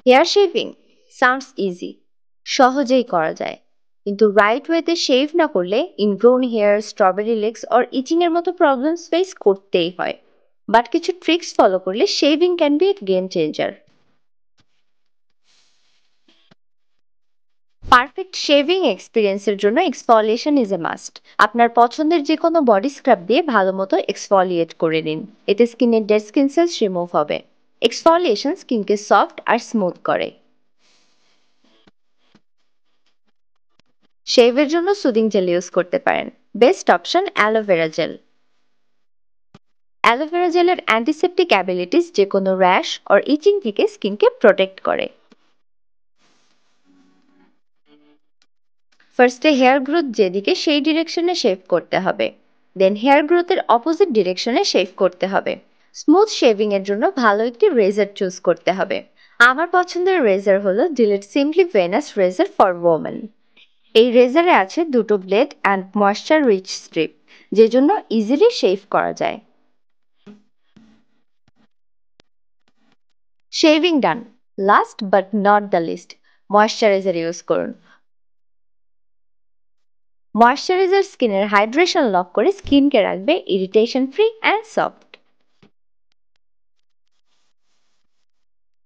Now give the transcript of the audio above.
Hair shaving sounds easy, সহজেই করা যায়, কিন্তু রাইট ওয়েতে শেভ না করলে ingrown hair, strawberry legs or itching এর মতো প্রবলেমস ফেস করতেই হয়। বাট কিছু ট্রিক্স ফলো করলে shaving can be a game changer. Perfect shaving এক্সপিরিয়েন্সের জন্য এক্সফলিয়েশন ইজ এ মাস্ট। আপনার পছন্দের যে কোনো বডি স্ক্রাব দিয়ে ভালো মতো এক্সফলিয়েট করে নিন। এতে স্কিনের ডেড স্কিন সেলস রিমুভ হবে। এক্সফলিয়েশন স্কিনকে সফট আর স্মুথ করে। শেভের জন্য সুদিং জেল ইউজ করতে পারেন। Best option aloe vera gel. Aloe vera জেলের অ্যান্টিসেপটিক অ্যাবিলিটিস যে কোনো র্যাশ অর ইচিং থেকে স্কিনকে প্রোটেক্ট করে। ফার্স্টে হেয়ার গ্রোথ যেদিকে সেই ডিরেকশনে শেভ করতে হবে, দেন হেয়ার গ্রোথের অপোজিট ডিরেকশনে শেভ করতে হবে। স্মুথ শেভিং এর জন্য ভালো একটি রেজার চুজ করতে হবে। আমার পছন্দের রেজার হলো Gillette simply Venus razor for women. এই রেজারে আছে দুটো blade and moisture rich strip, যে জন্য ইজিলি শেভ করা যায়। Shaving done, last but not the least, moisturiser use করুন। ময়েশ্চারাইজার স্কিনের হাইড্রেশন লক করে স্কিনকে রাখবে ইরিটেশন ফ্রি অ্যান্ড সফট।